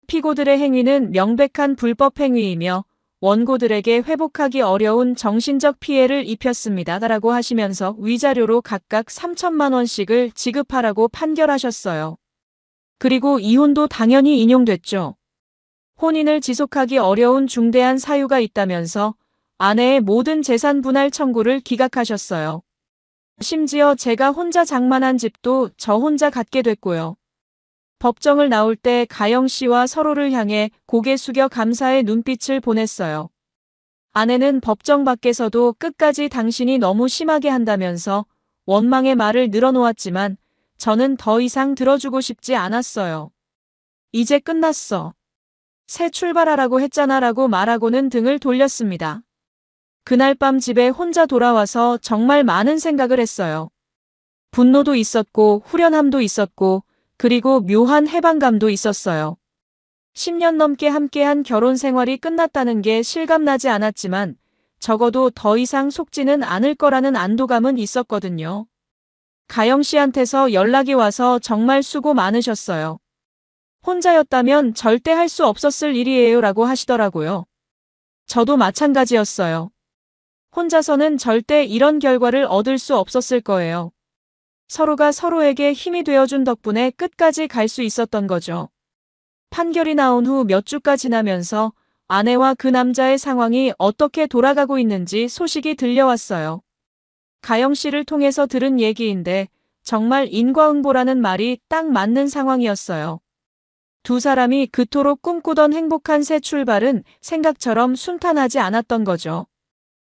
피고들의 행위는 명백한 불법 행위이며 원고들에게 회복하기 어려운 정신적 피해를 입혔습니다라고 하시면서 위자료로 각각 3천만 원씩을 지급하라고 판결하셨어요. 그리고 이혼도 당연히 인용됐죠. 혼인을 지속하기 어려운 중대한 사유가 있다면서 아내의 모든 재산 분할 청구를 기각하셨어요. 심지어 제가 혼자 장만한 집도 저 혼자 갖게 됐고요. 법정을 나올 때 가영 씨와 서로를 향해 고개 숙여 감사의 눈빛을 보냈어요. 아내는 법정 밖에서도 끝까지 당신이 너무 심하게 한다면서 원망의 말을 늘어놓았지만 저는 더 이상 들어주고 싶지 않았어요. 이제 끝났어. 새 출발하라고 했잖아라고 말하고는 등을 돌렸습니다. 그날 밤 집에 혼자 돌아와서 정말 많은 생각을 했어요. 분노도 있었고 후련함도 있었고 그리고 묘한 해방감도 있었어요. 10년 넘게 함께한 결혼 생활이 끝났다는 게 실감나지 않았지만 적어도 더 이상 속지는 않을 거라는 안도감은 있었거든요. 가영 씨한테서 연락이 와서 정말 수고 많으셨어요. 혼자였다면 절대 할 수 없었을 일이에요 라고 하시더라고요. 저도 마찬가지였어요. 혼자서는 절대 이런 결과를 얻을 수 없었을 거예요. 서로가 서로에게 힘이 되어준 덕분에 끝까지 갈 수 있었던 거죠. 판결이 나온 후 몇 주가 지나면서 아내와 그 남자의 상황이 어떻게 돌아가고 있는지 소식이 들려왔어요. 가영 씨를 통해서 들은 얘기인데 정말 인과응보라는 말이 딱 맞는 상황이었어요. 두 사람이 그토록 꿈꾸던 행복한 새 출발은 생각처럼 순탄하지 않았던 거죠.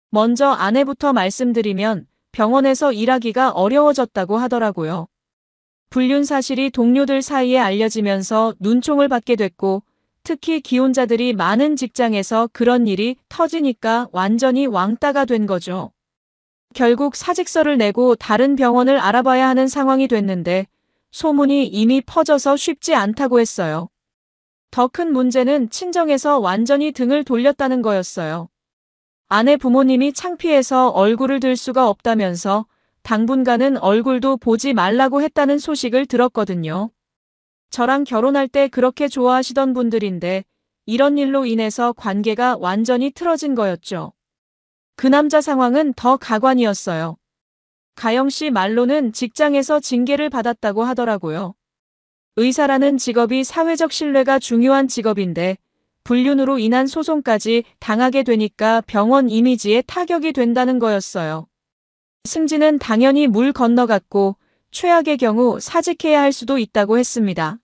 먼저 아내부터 말씀드리면 병원에서 일하기가 어려워졌다고 하더라고요. 불륜 사실이 동료들 사이에 알려지면서 눈총을 받게 됐고 특히 기혼자들이 많은 직장에서 그런 일이 터지니까 완전히 왕따가 된 거죠. 결국 사직서를 내고 다른 병원을 알아봐야 하는 상황이 됐는데 소문이 이미 퍼져서 쉽지 않다고 했어요. 더 큰 문제는 친정에서 완전히 등을 돌렸다는 거였어요. 아내 부모님이 창피해서 얼굴을 들 수가 없다면서 당분간은 얼굴도 보지 말라고 했다는 소식을 들었거든요. 저랑 결혼할 때 그렇게 좋아하시던 분들인데 이런 일로 인해서 관계가 완전히 틀어진 거였죠. 그 남자 상황은 더 가관이었어요. 가영 씨 말로는 직장에서 징계를 받았다고 하더라고요. 의사라는 직업이 사회적 신뢰가 중요한 직업인데 불륜으로 인한 소송까지 당하게 되니까 병원 이미지에 타격이 된다는 거였어요. 승진은 당연히 물 건너갔고 최악의 경우 사직해야 할 수도 있다고 했습니다.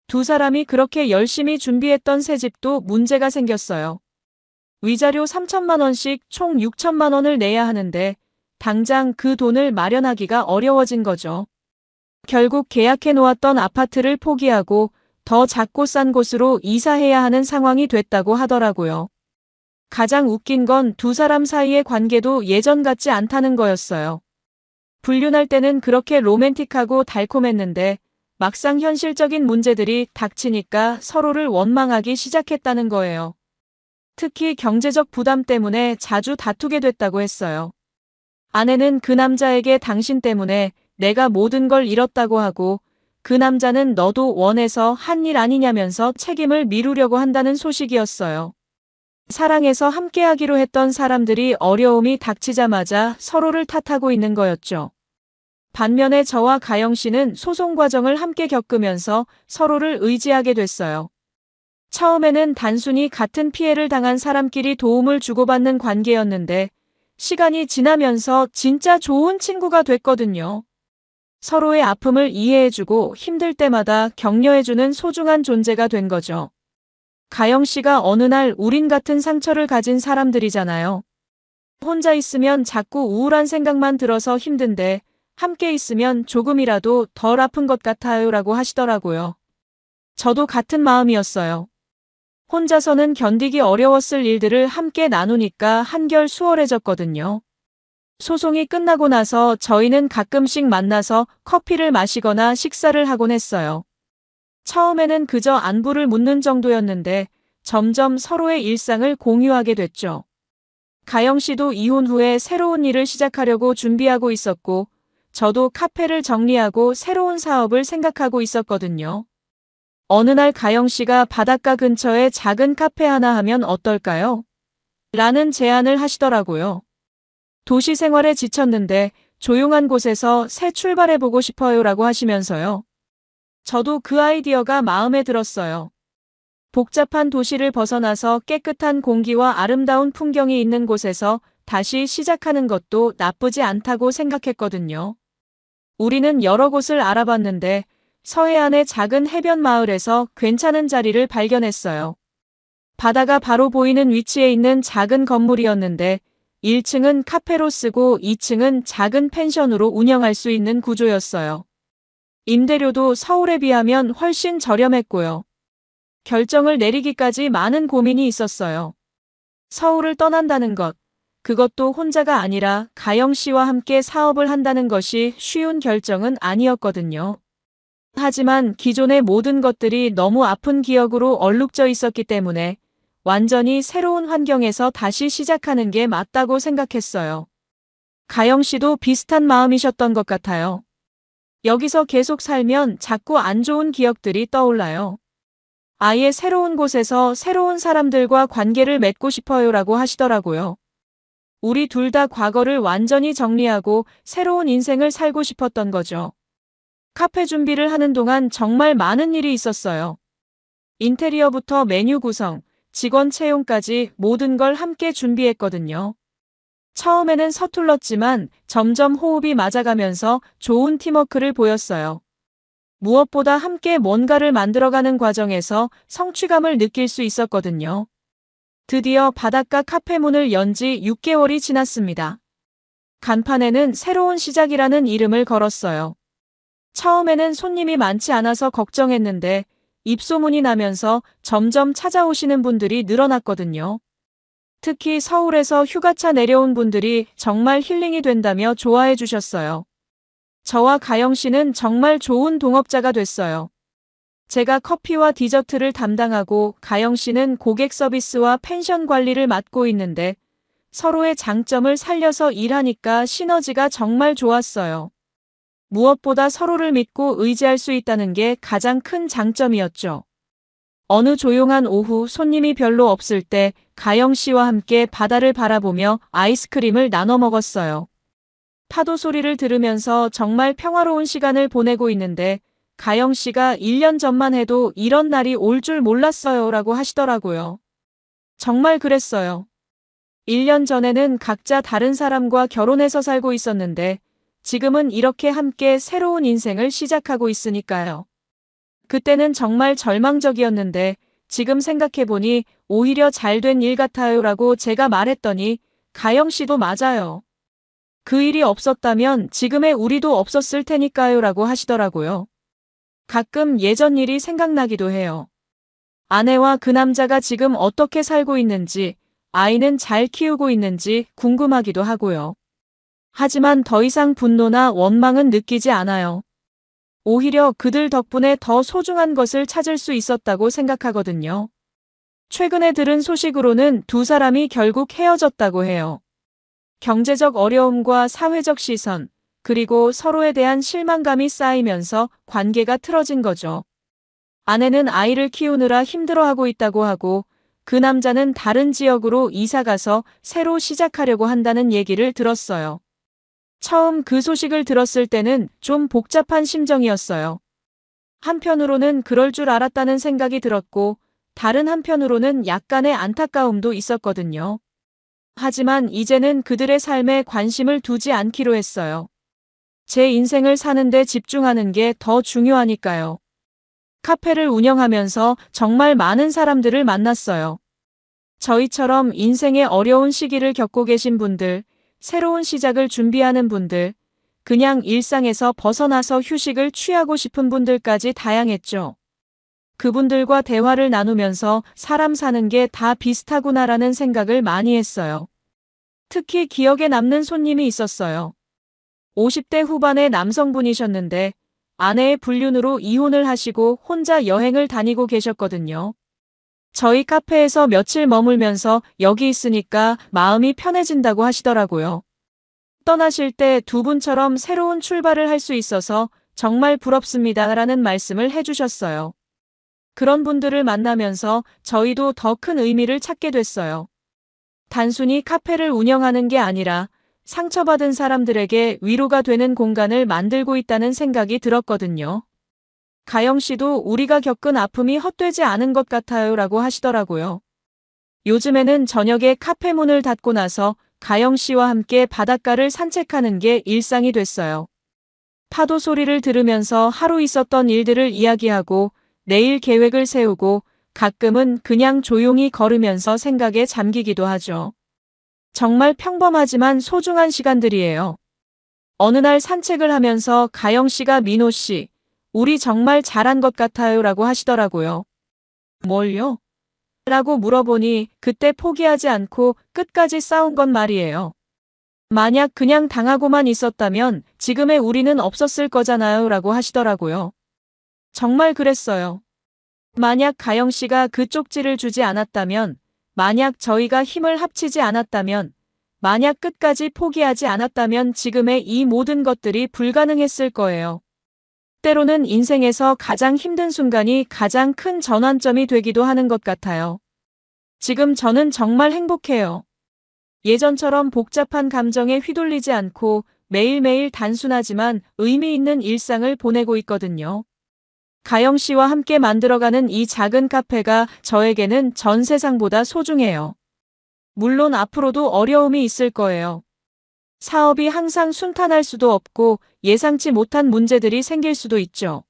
두 사람이 그렇게 열심히 준비했던 새집도 문제가 생겼어요. 위자료 3천만 원씩 총 6천만 원을 내야 하는데 당장 그 돈을 마련하기가 어려워진 거죠. 결국 계약해 놓았던 아파트를 포기하고 더 작고 싼 곳으로 이사해야 하는 상황이 됐다고 하더라고요. 가장 웃긴 건 두 사람 사이의 관계도 예전 같지 않다는 거였어요. 불륜할 때는 그렇게 로맨틱하고 달콤했는데 막상 현실적인 문제들이 닥치니까 서로를 원망하기 시작했다는 거예요. 특히 경제적 부담 때문에 자주 다투게 됐다고 했어요. 아내는 그 남자에게 당신 때문에 내가 모든 걸 잃었다고 하고 그 남자는 너도 원해서 한 일 아니냐면서 책임을 미루려고 한다는 소식이었어요. 사랑해서 함께하기로 했던 사람들이 어려움이 닥치자마자 서로를 탓하고 있는 거였죠. 반면에 저와 가영 씨는 소송 과정을 함께 겪으면서 서로를 의지하게 됐어요. 처음에는 단순히 같은 피해를 당한 사람끼리 도움을 주고받는 관계였는데 시간이 지나면서 진짜 좋은 친구가 됐거든요. 서로의 아픔을 이해해주고 힘들 때마다 격려해주는 소중한 존재가 된 거죠. 가영 씨가 어느 날 우린 같은 상처를 가진 사람들이잖아요. 혼자 있으면 자꾸 우울한 생각만 들어서 힘든데 함께 있으면 조금이라도 덜 아픈 것 같아요 라고 하시더라고요. 저도 같은 마음이었어요. 혼자서는 견디기 어려웠을 일들을 함께 나누니까 한결 수월해졌거든요. 소송이 끝나고 나서 저희는 가끔씩 만나서 커피를 마시거나 식사를 하곤 했어요. 처음에는 그저 안부를 묻는 정도였는데 점점 서로의 일상을 공유하게 됐죠. 가영 씨도 이혼 후에 새로운 일을 시작하려고 준비하고 있었고 저도 카페를 정리하고 새로운 사업을 생각하고 있었거든요. 어느 날 가영 씨가 바닷가 근처에 작은 카페 하나 하면 어떨까요? 라는 제안을 하시더라고요. 도시 생활에 지쳤는데 조용한 곳에서 새 출발해보고 싶어요 라고 하시면서요. 저도 그 아이디어가 마음에 들었어요. 복잡한 도시를 벗어나서 깨끗한 공기와 아름다운 풍경이 있는 곳에서 다시 시작하는 것도 나쁘지 않다고 생각했거든요. 우리는 여러 곳을 알아봤는데 서해안의 작은 해변 마을에서 괜찮은 자리를 발견했어요. 바다가 바로 보이는 위치에 있는 작은 건물이었는데 1층은 카페로 쓰고 2층은 작은 펜션으로 운영할 수 있는 구조였어요. 임대료도 서울에 비하면 훨씬 저렴했고요. 결정을 내리기까지 많은 고민이 있었어요. 서울을 떠난다는 것, 그것도 혼자가 아니라 가영 씨와 함께 사업을 한다는 것이 쉬운 결정은 아니었거든요. 하지만 기존의 모든 것들이 너무 아픈 기억으로 얼룩져 있었기 때문에 완전히 새로운 환경에서 다시 시작하는 게 맞다고 생각했어요. 가영 씨도 비슷한 마음이셨던 것 같아요. 여기서 계속 살면 자꾸 안 좋은 기억들이 떠올라요. 아예 새로운 곳에서 새로운 사람들과 관계를 맺고 싶어요 라고 하시더라고요. 우리 둘 다 과거를 완전히 정리하고 새로운 인생을 살고 싶었던 거죠. 카페 준비를 하는 동안 정말 많은 일이 있었어요. 인테리어부터 메뉴 구성, 직원 채용까지 모든 걸 함께 준비했거든요. 처음에는 서툴렀지만 점점 호흡이 맞아가면서 좋은 팀워크를 보였어요. 무엇보다 함께 뭔가를 만들어가는 과정에서 성취감을 느낄 수 있었거든요. 드디어 바닷가 카페 문을 연 지 6개월이 지났습니다. 간판에는 새로운 시작이라는 이름을 걸었어요. 처음에는 손님이 많지 않아서 걱정했는데 입소문이 나면서 점점 찾아오시는 분들이 늘어났거든요. 특히 서울에서 휴가차 내려온 분들이 정말 힐링이 된다며 좋아해 주셨어요. 저와 가영 씨는 정말 좋은 동업자가 됐어요. 제가 커피와 디저트를 담당하고 가영 씨는 고객 서비스와 펜션 관리를 맡고 있는데 서로의 장점을 살려서 일하니까 시너지가 정말 좋았어요. 무엇보다 서로를 믿고 의지할 수 있다는 게 가장 큰 장점이었죠. 어느 조용한 오후 손님이 별로 없을 때 가영 씨와 함께 바다를 바라보며 아이스크림을 나눠 먹었어요. 파도 소리를 들으면서 정말 평화로운 시간을 보내고 있는데 가영 씨가 1년 전만 해도 이런 날이 올 줄 몰랐어요 라고 하시더라고요. 정말 그랬어요. 1년 전에는 각자 다른 사람과 결혼해서 살고 있었는데 지금은 이렇게 함께 새로운 인생을 시작하고 있으니까요. 그때는 정말 절망적이었는데 지금 생각해보니 오히려 잘된 일 같아요 라고 제가 말했더니 가영 씨도 맞아요. 그 일이 없었다면 지금의 우리도 없었을 테니까요 라고 하시더라고요. 가끔 예전 일이 생각나기도 해요. 아내와 그 남자가 지금 어떻게 살고 있는지, 아이는 잘 키우고 있는지 궁금하기도 하고요. 하지만 더 이상 분노나 원망은 느끼지 않아요. 오히려 그들 덕분에 더 소중한 것을 찾을 수 있었다고 생각하거든요. 최근에 들은 소식으로는 두 사람이 결국 헤어졌다고 해요. 경제적 어려움과 사회적 시선, 그리고 서로에 대한 실망감이 쌓이면서 관계가 틀어진 거죠. 아내는 아이를 키우느라 힘들어하고 있다고 하고 그 남자는 다른 지역으로 이사가서 새로 시작하려고 한다는 얘기를 들었어요. 처음 그 소식을 들었을 때는 좀 복잡한 심정이었어요. 한편으로는 그럴 줄 알았다는 생각이 들었고 다른 한편으로는 약간의 안타까움도 있었거든요. 하지만 이제는 그들의 삶에 관심을 두지 않기로 했어요. 제 인생을 사는데 집중하는 게 더 중요하니까요. 카페를 운영하면서 정말 많은 사람들을 만났어요. 저희처럼 인생의 어려운 시기를 겪고 계신 분들, 새로운 시작을 준비하는 분들, 그냥 일상에서 벗어나서 휴식을 취하고 싶은 분들까지 다양했죠. 그분들과 대화를 나누면서 사람 사는 게 다 비슷하구나라는 생각을 많이 했어요. 특히 기억에 남는 손님이 있었어요. 50대 후반의 남성분이셨는데 아내의 불륜으로 이혼을 하시고 혼자 여행을 다니고 계셨거든요. 저희 카페에서 며칠 머물면서 여기 있으니까 마음이 편해진다고 하시더라고요. 떠나실 때 두 분처럼 새로운 출발을 할 수 있어서 정말 부럽습니다 라는 말씀을 해주셨어요. 그런 분들을 만나면서 저희도 더 큰 의미를 찾게 됐어요. 단순히 카페를 운영하는 게 아니라 상처받은 사람들에게 위로가 되는 공간을 만들고 있다는 생각이 들었거든요. 가영 씨도 우리가 겪은 아픔이 헛되지 않은 것 같아요 라고 하시더라고요. 요즘에는 저녁에 카페 문을 닫고 나서 가영 씨와 함께 바닷가를 산책하는 게 일상이 됐어요. 파도 소리를 들으면서 하루 있었던 일들을 이야기하고 내일 계획을 세우고 가끔은 그냥 조용히 걸으면서 생각에 잠기기도 하죠. 정말 평범하지만 소중한 시간들이에요. 어느 날 산책을 하면서 가영 씨가 민호 씨, 우리 정말 잘한 것 같아요 라고 하시더라고요. 뭘요? 라고 물어보니 그때 포기하지 않고 끝까지 싸운 건 말이에요. 만약 그냥 당하고만 있었다면 지금의 우리는 없었을 거잖아요 라고 하시더라고요. 정말 그랬어요. 만약 가영 씨가 그 쪽지를 주지 않았다면, 만약 저희가 힘을 합치지 않았다면, 만약 끝까지 포기하지 않았다면 지금의 이 모든 것들이 불가능했을 거예요. 때로는 인생에서 가장 힘든 순간이 가장 큰 전환점이 되기도 하는 것 같아요. 지금 저는 정말 행복해요. 예전처럼 복잡한 감정에 휘둘리지 않고 매일매일 단순하지만 의미 있는 일상을 보내고 있거든요. 가영 씨와 함께 만들어가는 이 작은 카페가 저에게는 전 세상보다 소중해요. 물론 앞으로도 어려움이 있을 거예요. 사업이 항상 순탄할 수도 없고 예상치 못한 문제들이 생길 수도 있죠.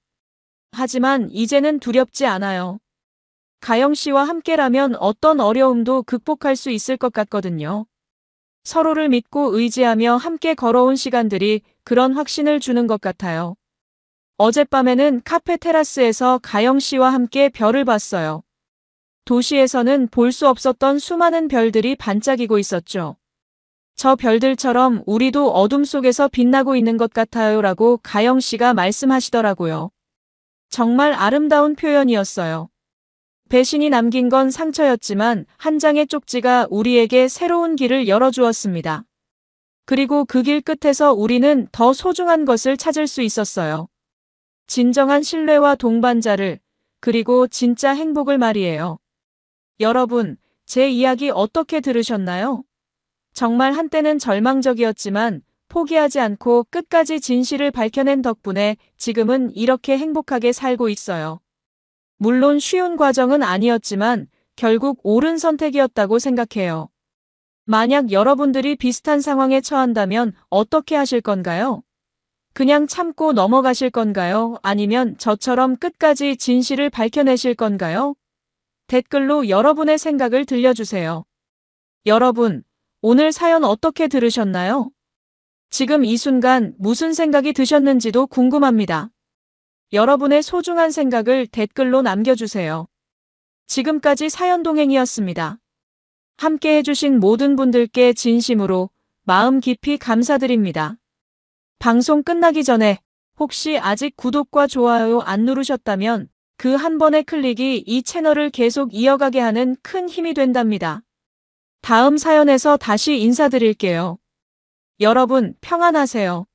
하지만 이제는 두렵지 않아요. 가영 씨와 함께라면 어떤 어려움도 극복할 수 있을 것 같거든요. 서로를 믿고 의지하며 함께 걸어온 시간들이 그런 확신을 주는 것 같아요. 어젯밤에는 카페 테라스에서 가영 씨와 함께 별을 봤어요. 도시에서는 볼 수 없었던 수많은 별들이 반짝이고 있었죠. 저 별들처럼 우리도 어둠 속에서 빛나고 있는 것 같아요 라고 가영 씨가 말씀하시더라고요. 정말 아름다운 표현이었어요. 배신이 남긴 건 상처였지만 한 장의 쪽지가 우리에게 새로운 길을 열어주었습니다. 그리고 그 길 끝에서 우리는 더 소중한 것을 찾을 수 있었어요. 진정한 신뢰와 동반자를, 그리고 진짜 행복을 말이에요. 여러분, 제 이야기 어떻게 들으셨나요? 정말 한때는 절망적이었지만 포기하지 않고 끝까지 진실을 밝혀낸 덕분에 지금은 이렇게 행복하게 살고 있어요. 물론 쉬운 과정은 아니었지만 결국 옳은 선택이었다고 생각해요. 만약 여러분들이 비슷한 상황에 처한다면 어떻게 하실 건가요? 그냥 참고 넘어가실 건가요? 아니면 저처럼 끝까지 진실을 밝혀내실 건가요? 댓글로 여러분의 생각을 들려주세요. 여러분, 오늘 사연 어떻게 들으셨나요? 지금 이 순간 무슨 생각이 드셨는지도 궁금합니다. 여러분의 소중한 생각을 댓글로 남겨주세요. 지금까지 사연동행이었습니다. 함께 해주신 모든 분들께 진심으로 마음 깊이 감사드립니다. 방송 끝나기 전에 혹시 아직 구독과 좋아요 안 누르셨다면 그 한 번의 클릭이 이 채널을 계속 이어가게 하는 큰 힘이 된답니다. 다음 사연에서 다시 인사드릴게요. 여러분 평안하세요.